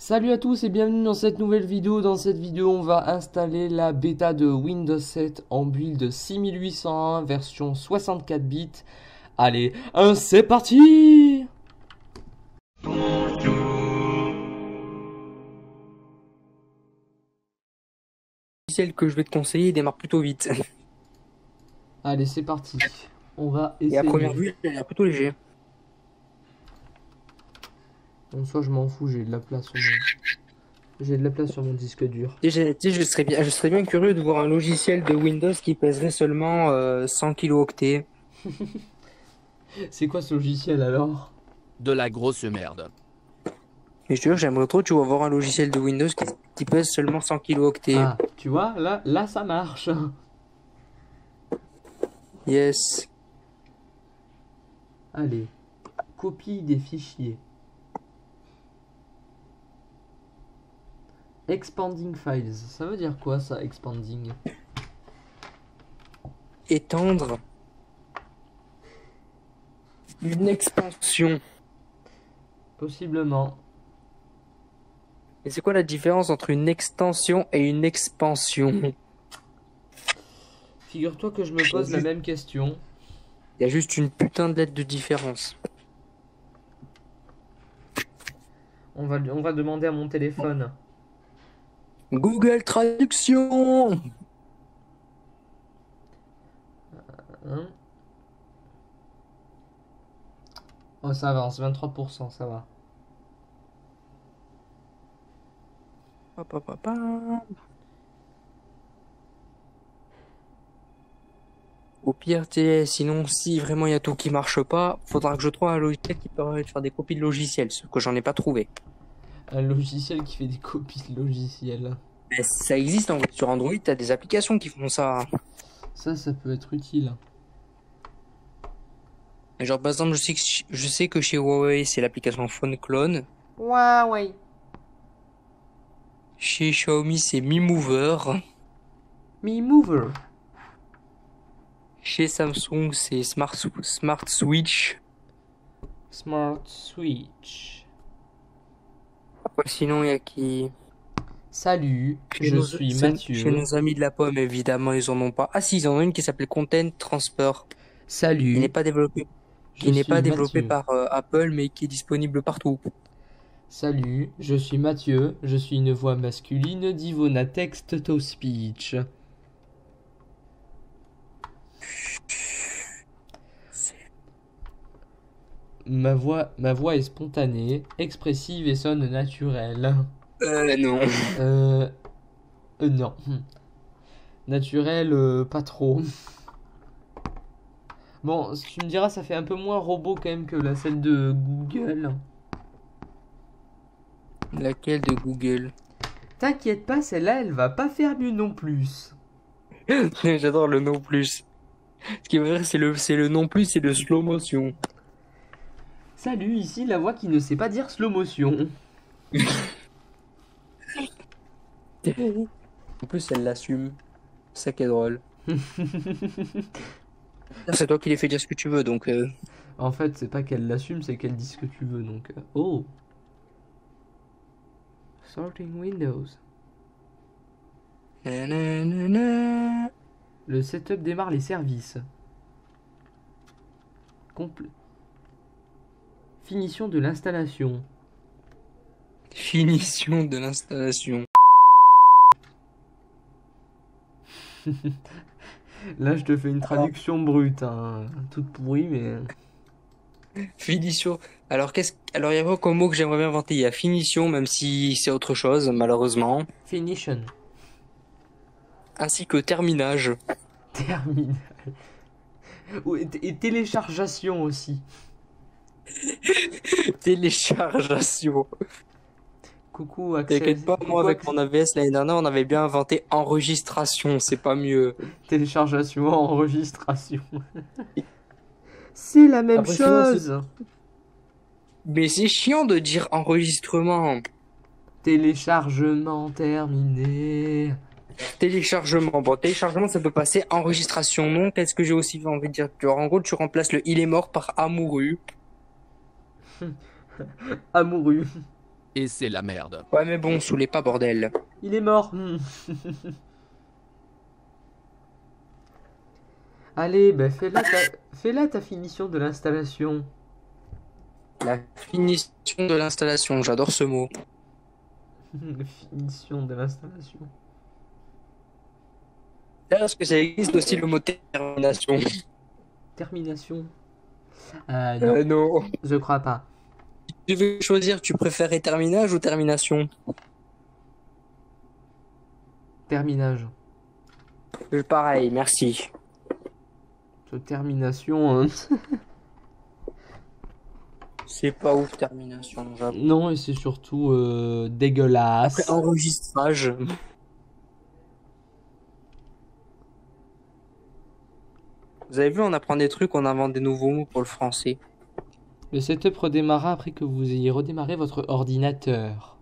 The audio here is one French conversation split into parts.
Salut à tous et bienvenue dans cette nouvelle vidéo. Dans cette vidéo, on va installer la bêta de Windows 7 en build 6801 version 64 bits. Allez, c'est parti! Celle que je vais te conseiller démarre plutôt vite. Allez, c'est parti. On va Et à première essayer. vue, elle a l'air plutôt léger. En soi, je m'en fous, j'ai de la place sur mon disque dur. Déjà, tu sais, je serais bien curieux de voir un logiciel de Windows qui pèserait seulement 100 kilooctets. C'est quoi ce logiciel alors? De la grosse merde. Mais je te jure, j'aimerais trop, tu vois, voir un logiciel de Windows qui pèse seulement 100 kilooctets. Ah, tu vois, là ça marche. Yes. Allez, copie des fichiers. Expanding files, ça veut dire quoi ça, expanding? Étendre une expansion. Possiblement. Et c'est quoi la différence entre une extension et une expansion? Figure-toi que je me pose la même question. Il y a juste une putain de lettre de différence. On va demander à mon téléphone. Google Traduction. Hein? Oh, ça avance, 23%, ça va. Hop, hop, hop, hop. Au pire, sinon, si vraiment il y a tout qui marche pas, faudra que je trouve un logiciel qui permet de faire des copies de logiciels, ce que j'en ai pas trouvé. Un logiciel qui fait des copies de logiciels. Mais ça existe en vrai. Sur Android, t'as des applications qui font ça. Ça peut être utile. Genre, par exemple, je sais que chez Huawei, c'est l'application Phone Clone. Huawei. Chez Xiaomi, c'est Mi Mover. Mi Mover. Chez Samsung, c'est Smart Switch. Smart Switch. Sinon, il y a qui? Salut, je suis Chez Mathieu. nos amis de la pomme, évidemment, ils en ont pas. Ah si, ils en ont une qui s'appelle Content Transfer. Qui n'est Salut, pas développé, je suis Mathieu. par Apple, mais qui est disponible partout. Salut, je suis Mathieu. Je suis une voix masculine d'Ivona Text to Speech. Ma voix est spontanée, expressive et sonne naturelle. Non. Euh, non. Naturelle, pas trop. Bon, tu me diras, ça fait un peu moins robot quand même que celle de Google. Laquelle de Google? T'inquiète pas, celle-là, elle va pas faire mieux non plus. J'adore le non plus. Ce qui est vrai, c'est le non plus, c'est le slow motion. Salut, ici la voix qui ne sait pas dire slow motion. En plus, elle l'assume. C'est ça qui est drôle. C'est toi qui les fais dire ce que tu veux, donc. En fait, c'est pas qu'elle l'assume, c'est qu'elle dit ce que tu veux, donc... Oh. Sorting Windows. Nanana. Le setup démarre les services. Comple- Finition de l'installation. Finition de l'installation. Là, je te fais une traduction brute, hein, toute pourrie, mais... Finition. Alors, il y a quoi comme mot que j'aimerais bien inventer? Il y a finition, même si c'est autre chose, malheureusement. Finition. Ainsi que terminage. Terminal. Et téléchargation aussi. Téléchargation. Coucou, accès. T'inquiète pas, moi avec mon AVS l'année dernière, on avait bien inventé enregistration, c'est pas mieux. Téléchargation, enregistration. C'est la même Après, sinon, chose. mais c'est chiant de dire enregistrement. Téléchargement terminé. Téléchargement. Bon, téléchargement, ça peut passer. Enregistration, non. Qu'est-ce que j'ai aussi envie de dire? En gros, tu remplaces le il est mort par amoureux. Amoureux. Et c'est la merde. Ouais, mais bon, saoulez pas, bordel. Il est mort. Allez, ben fais-la ta finition de l'installation. La finition de l'installation, j'adore ce mot. Finition de l'installation. Est-ce que ça existe aussi le mot termination? Termination. Non, Non. je crois pas. Tu veux choisir, tu préférais terminage ou termination? Terminage. Pareil, merci. Termination. C'est pas ouf, termination, j'avoue. Non, et c'est surtout dégueulasse. Après, enregistrage. Vous avez vu, on apprend des trucs, on invente des nouveaux mots pour le français. Le setup redémarra après que vous ayez redémarré votre ordinateur.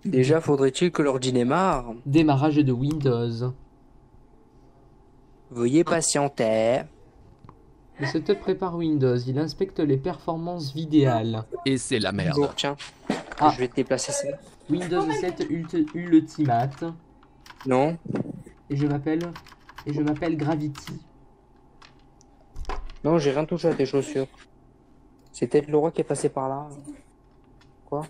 Déjà, faudrait-il que l'ordi démarre? Démarrage de Windows. Veuillez patienter. Le setup prépare Windows. Il inspecte les performances vidéales. Et c'est la merde. Bon, tiens, Ah. je vais te déplacer ça. Windows 7 Ultimate. Non? Et je m'appelle Gravity. Non, j'ai rien touché à tes chaussures. C'est peut-être le roi qui est passé par là. Quoi?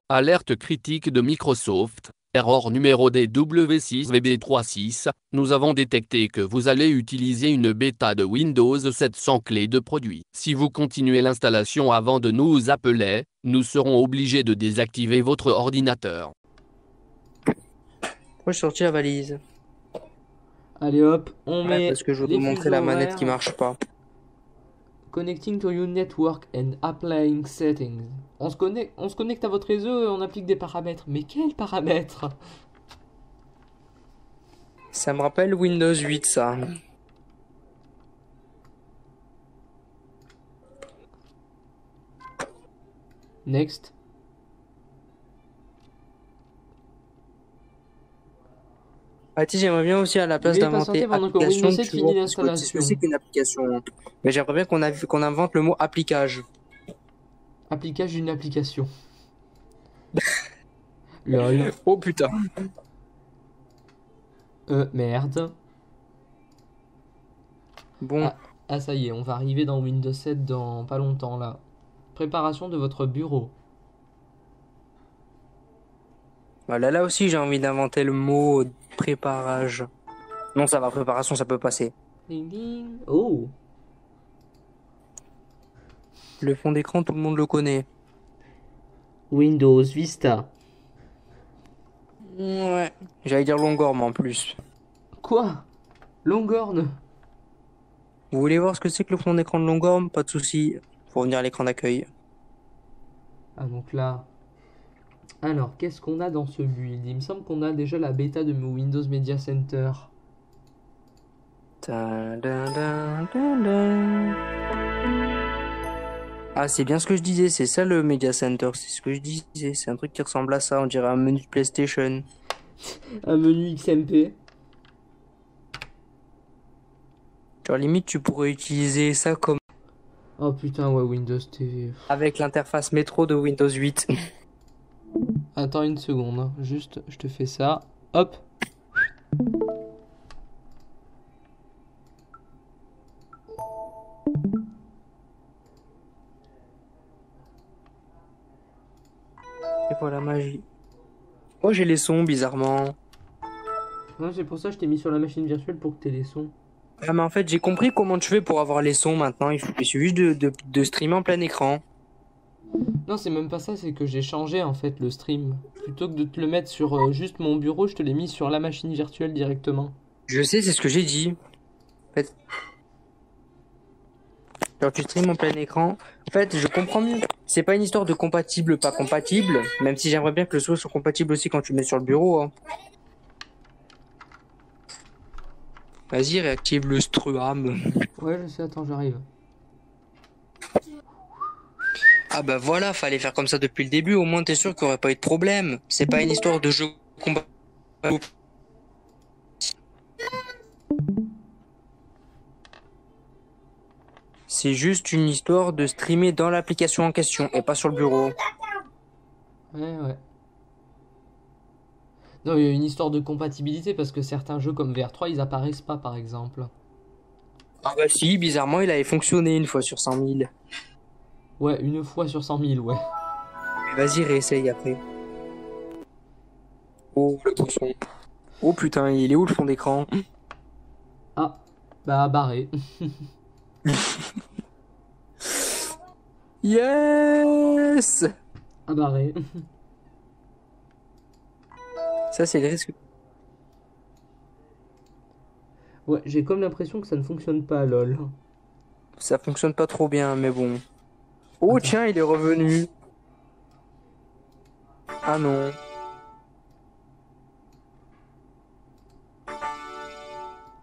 Alerte critique de Microsoft. Erreur numéro DW6VB36. Nous avons détecté que vous allez utiliser une bêta de Windows 7 sans clé de produit. Si vous continuez l'installation avant de nous appeler, nous serons obligés de désactiver votre ordinateur. Pourquoi je suis sorti la valise? Allez hop, on Ouais, met parce que je les dois montrer la fuseaux manette qui horaires. marche pas. Connecting to your network and applying settings. On se connecte à votre réseau et on applique des paramètres. Mais quels paramètres? Ça me rappelle Windows 8, ça. Next. Ah, tu sais, j'aimerais bien aussi à la place Veuillez d'inventer patienter pendant que application, Windows 7 tu finit vois, parce que c'est ce que l'installation. c'est qu'une application. Mais j'aimerais bien qu'on invente le mot applicage. Appliquage d'une application. Lol. Oh putain. Merde. Bon, Ah, ça y est, on va arriver dans Windows 7 dans pas longtemps là. Préparation de votre bureau. voilà, là aussi j'ai envie d'inventer le mot préparage. Non, ça va, préparation, ça peut passer. Ding ding. Oh. Le fond d'écran, tout le monde le connaît. Windows Vista. Ouais. J'allais dire Longorm en plus. Quoi? Longhorn. Vous voulez voir ce que c'est que le fond d'écran de Longorm? Pas de souci. Faut revenir à l'écran d'accueil. Ah donc là. Alors, qu'est-ce qu'on a dans ce build? Il me semble qu'on a déjà la bêta de Windows Media Center. Ah, c'est bien ce que je disais, c'est ça le Media Center, c'est ce que je disais, c'est un truc qui ressemble à ça, on dirait un menu de PlayStation. Un menu XMP. Genre limite tu pourrais utiliser ça comme Oh putain, ouais, Windows TV. avec l'interface métro de Windows 8. Attends une seconde, hein. Juste, je te fais ça. Hop. Et voilà, magie. Moi j'ai les sons bizarrement. Ouais, c'est pour ça que je t'ai mis sur la machine virtuelle pour que t'aies les sons. Ah mais en fait j'ai compris comment tu fais pour avoir les sons maintenant, il suffit juste de streamer en plein écran. Non, c'est même pas ça, c'est que j'ai changé en fait le stream. Plutôt que de te le mettre sur juste mon bureau, je te l'ai mis sur la machine virtuelle directement. Je sais, c'est ce que j'ai dit. En fait, genre tu streams en plein écran. En fait, je comprends mieux. C'est pas une histoire de compatible, pas compatible. Même si j'aimerais bien que le son soit compatible aussi quand tu le mets sur le bureau. Hein. Vas-y, réactive le Struam. Ouais, je sais, attends, j'arrive. Ah bah voilà, fallait faire comme ça depuis le début. Au moins t'es sûr qu'il n'y aurait pas eu de problème. C'est pas une histoire de jeu combat. C'est juste une histoire de streamer dans l'application en question et pas sur le bureau. Ouais. Non, il y a une histoire de compatibilité parce que certains jeux comme VR3, ils apparaissent pas, par exemple. Ah bah si, bizarrement, il avait fonctionné une fois sur 100 000. Ouais, une fois sur 100 000, ouais. Mais vas-y, réessaye après. Oh, le ton son. Oh putain, il est où le fond d'écran? Ah, bah barré. Yes! Ah barré. Ça, c'est le risque. Ouais, j'ai comme l'impression que ça ne fonctionne pas, lol. Ça fonctionne pas trop bien, mais bon. Oh Attends. tiens, il est revenu. Ah non.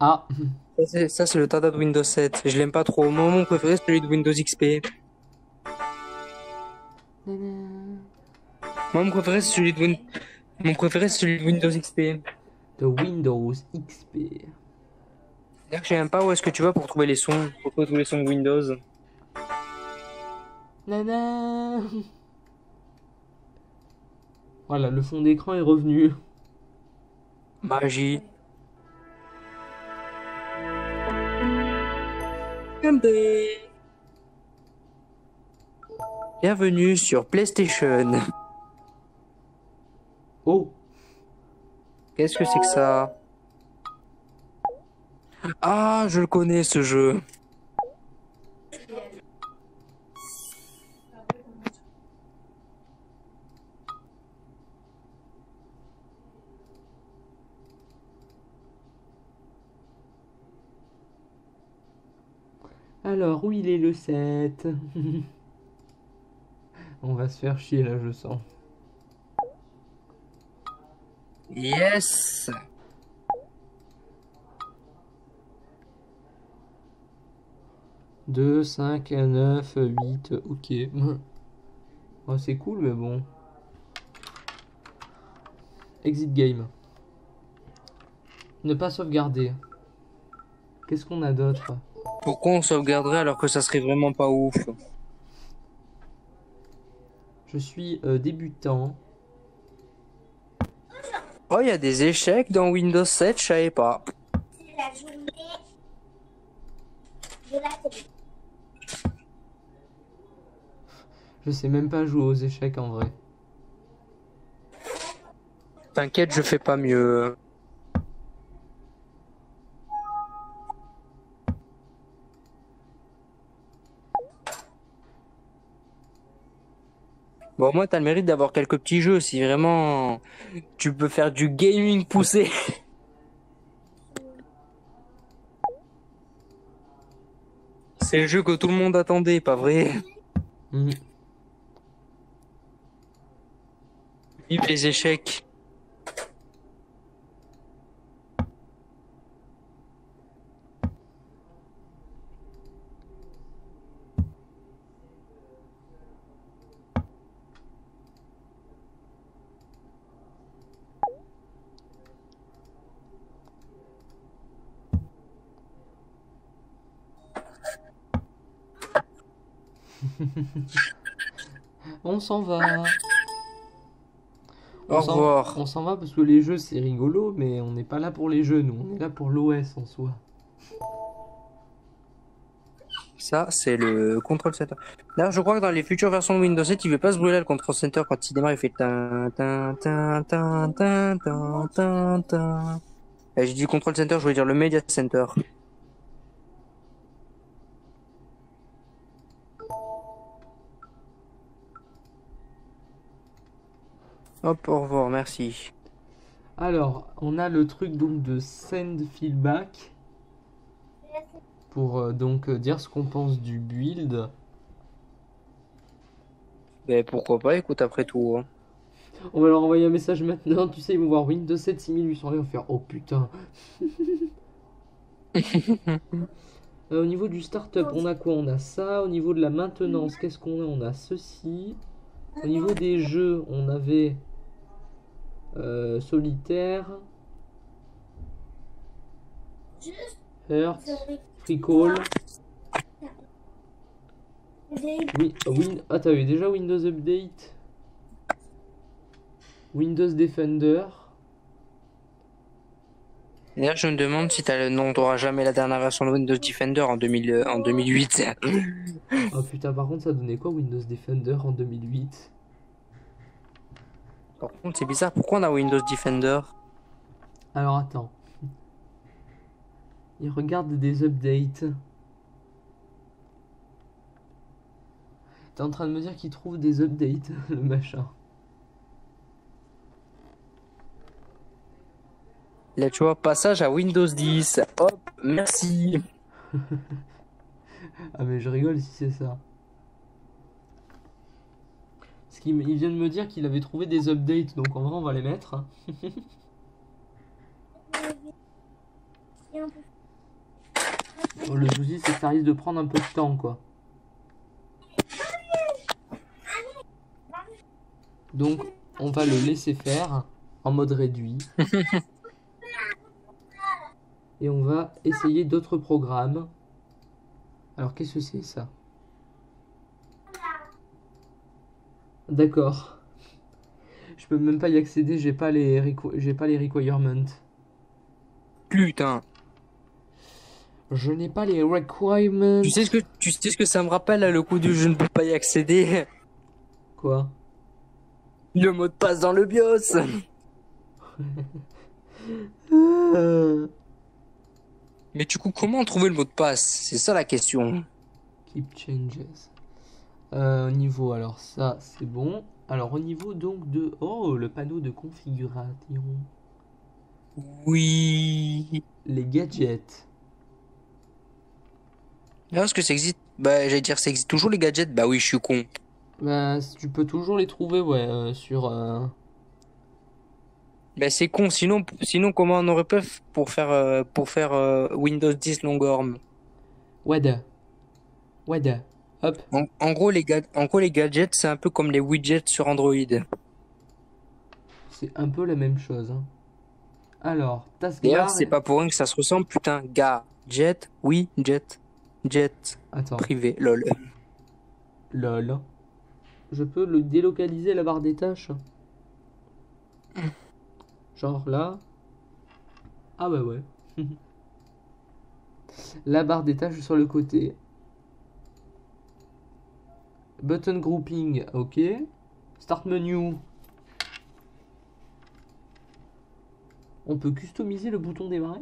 Ah, Ça, c'est le Tada de Windows 7. Je l'aime pas trop. Moi, mon préféré, c'est celui de Windows XP. Moi, mon préféré, c'est celui de Mon préféré, c'est celui de Windows XP. de Windows XP. C'est-à-dire que je sais même pas où est-ce que tu vas pour trouver les sons. Pour trouver tous les sons de Windows. Nana. Voilà, le fond d'écran est revenu. Magie. MD. Bienvenue sur PlayStation. Oh, Qu'est-ce que c'est que ça? Ah, je le connais ce jeu. alors où il est le 7? On va se faire chier là, je sens. Yes. 2, 5, 9, 8, ok. Oh, c'est cool, mais bon. Exit game. Ne pas sauvegarder. Qu'est-ce qu'on a d'autre? Pourquoi on sauvegarderait alors que ça serait vraiment pas ouf? Je suis débutant. Oh, il y a des échecs dans Windows 7, je savais pas. C'est la journée de la télé. Je sais même pas jouer aux échecs en vrai. T'inquiète, je fais pas mieux. Bon, moi, t'as le mérite d'avoir quelques petits jeux si vraiment tu peux faire du gaming poussé. C'est le jeu que tout le monde attendait, pas vrai? Mhm. Vive les échecs. On s'en va. Au revoir. On s'en va parce que les jeux c'est rigolo, mais on n'est pas là pour les jeux, nous. On est là pour l'OS en soi. Ça, c'est le control center. D'ailleurs, je crois que dans les futures versions de Windows 7, il ne veut pas se brûler le control center quand il démarre, il fait tin tin tin tin tin tin tin tin. Et j'ai dit control center, je voulais dire le media center. Hop, au revoir, merci. Alors, on a le truc donc de send feedback pour donc dire ce qu'on pense du build. Ben pourquoi pas, écoute, après tout. Hein. On va leur envoyer un message maintenant, tu sais, ils vont voir Windows 7 6800 et ils vont faire oh putain. Au niveau du startup, on a quoi? On a ça. Au niveau de la maintenance, qu'est-ce qu'on a? On a ceci. Au niveau des jeux, on avait Solitaire, Hearth, Free Call. Update. Oui, ah, t'as eu déjà Windows Update? Windows Defender. D'ailleurs, je me demande si t'as le nom, t'auras jamais la dernière version de Windows Defender en 2008. Oh putain, par contre, ça donnait quoi Windows Defender en 2008? Par contre, c'est bizarre, pourquoi on a Windows Defender? Alors attends. Il regarde des updates. T'es en train de me dire qu'il trouve des updates, le machin. Là, tu vois, passage à Windows 10. Hop, merci. Ah mais je rigole si c'est ça. Parce il vient de me dire qu'il avait trouvé des updates, donc en vrai on va les mettre. Et on peut Bon, le souci c'est que ça risque de prendre un peu de temps quoi. Donc on va le laisser faire en mode réduit. Et on va essayer d'autres programmes. Alors qu'est-ce que c'est ça? D'accord. Je peux même pas y accéder, j'ai pas les requirements. Putain. Je n'ai pas les requirements. Tu sais ce que ça me rappelle, là, le coup du je ne peux pas y accéder? Quoi? Le mot de passe dans le BIOS. Mais du coup, comment trouver le mot de passe? C'est ça la question. Keep changes. Au niveau, alors ça c'est bon. Alors au niveau donc de... Oh, le panneau de configuration. Oui. Les gadgets. Alors, est-ce que ça existe? Bah, j'allais dire, ça existe toujours les gadgets? Bah oui, je suis con. Bah, tu peux toujours les trouver, ouais, sur... Bah c'est con, sinon comment on aurait pu pour faire Windows 10 Longorm? WAD. WAD. Hop. En gros, les gadgets, c'est un peu comme les widgets sur Android. C'est un peu la même chose, hein. Alors, D'ailleurs, taskbar... c'est pas pour rien que ça se ressemble, putain. Gadget, widget, jet, Attends. privé, lol. Lol. Je peux le délocaliser la barre des tâches. Genre là. Ah bah ouais. La barre des tâches sur le côté. Button grouping, ok. Start menu. On peut customiser le bouton démarrer.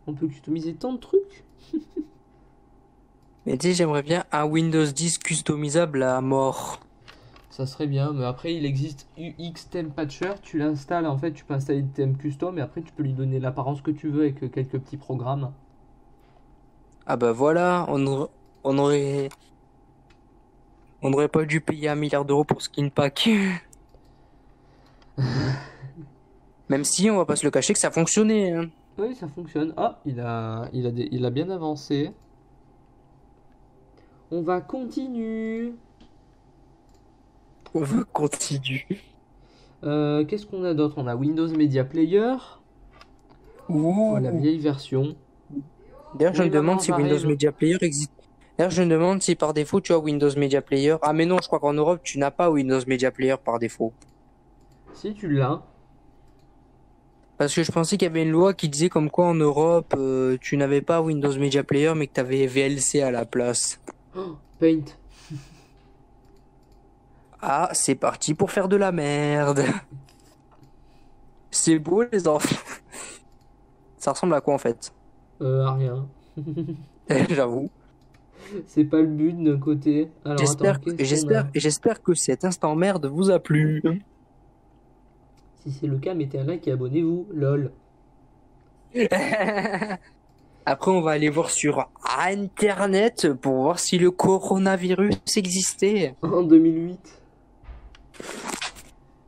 On peut customiser tant de trucs. Mais tu sais, j'aimerais bien un Windows 10 customisable à mort. Ça serait bien, mais après il existe UX Theme Patcher, tu l'installes, en fait tu peux installer des thèmes custom et après tu peux lui donner l'apparence que tu veux avec quelques petits programmes. Ah bah voilà, on aurait pas dû payer 1 milliard d'euros pour Skin Pack. Même si on va pas se le cacher que ça fonctionnait, hein. Oui, ça fonctionne. Ah, il a bien avancé. On va continuer. On veut continuer. Qu'est-ce qu'on a d'autre? On a Windows Media Player. Ouh. La vieille version. D'ailleurs, je Oui, me demande maman, si j'arrive. Windows Media Player existe. D'ailleurs, je me demande si par défaut tu as Windows Media Player. Ah mais non, je crois qu'en Europe tu n'as pas Windows Media Player par défaut. Si tu l'as. Parce que je pensais qu'il y avait une loi qui disait comme quoi en Europe tu n'avais pas Windows Media Player mais que tu avais VLC à la place. Oh, Paint. Ah, c'est parti pour faire de la merde. C'est beau les enfants. Ça ressemble à quoi en fait? Rien. J'avoue. C'est pas le but d'un côté. Alors attends, qu'est-ce qu'on a? J'espère que cet instant merde vous a plu. Si c'est le cas, mettez un like et abonnez-vous. LOL. Après, on va aller voir sur Internet pour voir si le coronavirus existait. En 2008.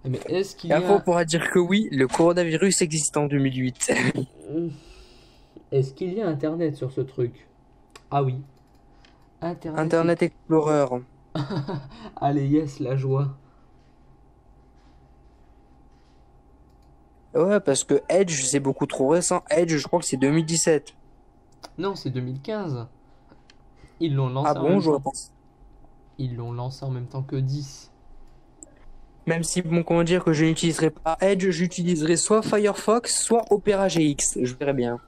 Mais est-ce qu'il y Et après, on a... pourra dire que oui, le coronavirus existe en 2008. Est-ce qu'il y a Internet sur ce truc? Ah oui. Internet Explorer. Allez, yes, la joie. Ouais, parce que Edge, c'est beaucoup trop récent. Edge, je crois que c'est 2017. Non, c'est 2015. Ils l'ont lancé Ah en bon, même je temps. pense. Ils l'ont lancé en même temps que 10. Même si, bon, comment dire que je n'utiliserai pas Edge, j'utiliserai soit Firefox, soit Opera GX. Je verrai bien.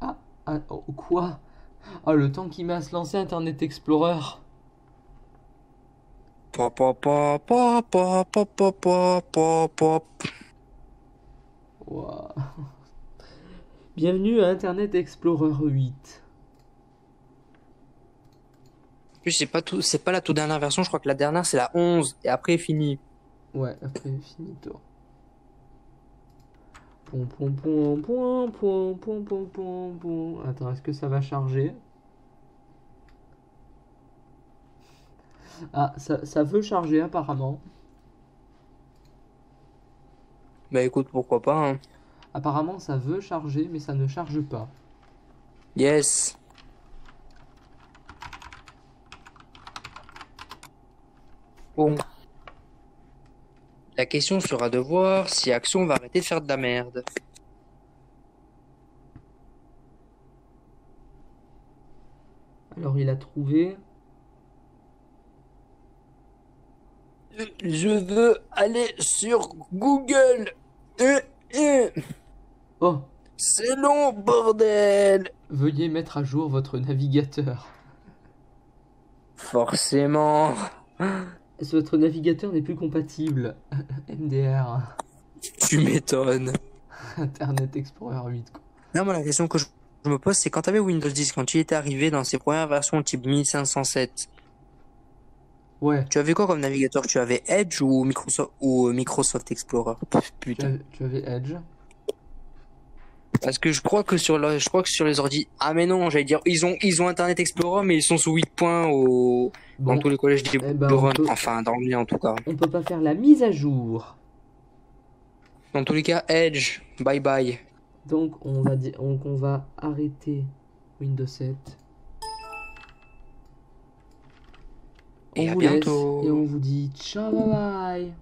Ah, oh, quoi? Ah, le temps qu'il met à se lancer Internet Explorer. Pa, pa, pa, pa, pa, pa, pa, pa, pa, pa. Ouah. Bienvenue à Internet Explorer 8. En plus, c'est pas la toute dernière version, je crois que la dernière c'est la 11, et après fini. Ouais, après, finito. Pom pom pom pom pom pom pom pom pom. Attends, est-ce que ça va charger? Ah, ça veut charger apparemment. Bah écoute, pourquoi pas, hein. Apparemment, ça veut charger, mais ça ne charge pas. Yes. Bon. La question sera de voir si Action va arrêter de faire de la merde. Alors, il a trouvé. Je veux aller sur Google. Euh. Oh, C'est long, bordel. veuillez mettre à jour votre navigateur. Forcément. Votre navigateur n'est plus compatible. MDR. Tu m'étonnes. Internet Explorer 8, quoi. Là, moi, la question que je me pose, c'est quand t'avais Windows 10, quand il était arrivé dans ses premières versions type 1507, Ouais, tu avais quoi comme navigateur? Tu avais Edge ou Microsoft Explorer? Putain. tu avais Edge. Parce que je crois que sur les ordi, ah mais non, j'allais dire, ils ont Internet Explorer, mais ils sont sous 8 points dans Bon, tous les collèges des eh ben, Boulogne. Enfin, dans le mien en tout cas. on peut pas faire la mise à jour. Dans tous les cas, Edge, bye bye. Donc, on va arrêter Windows 7. Et On à vous laisse bientôt. et on vous dit ciao, bye bye.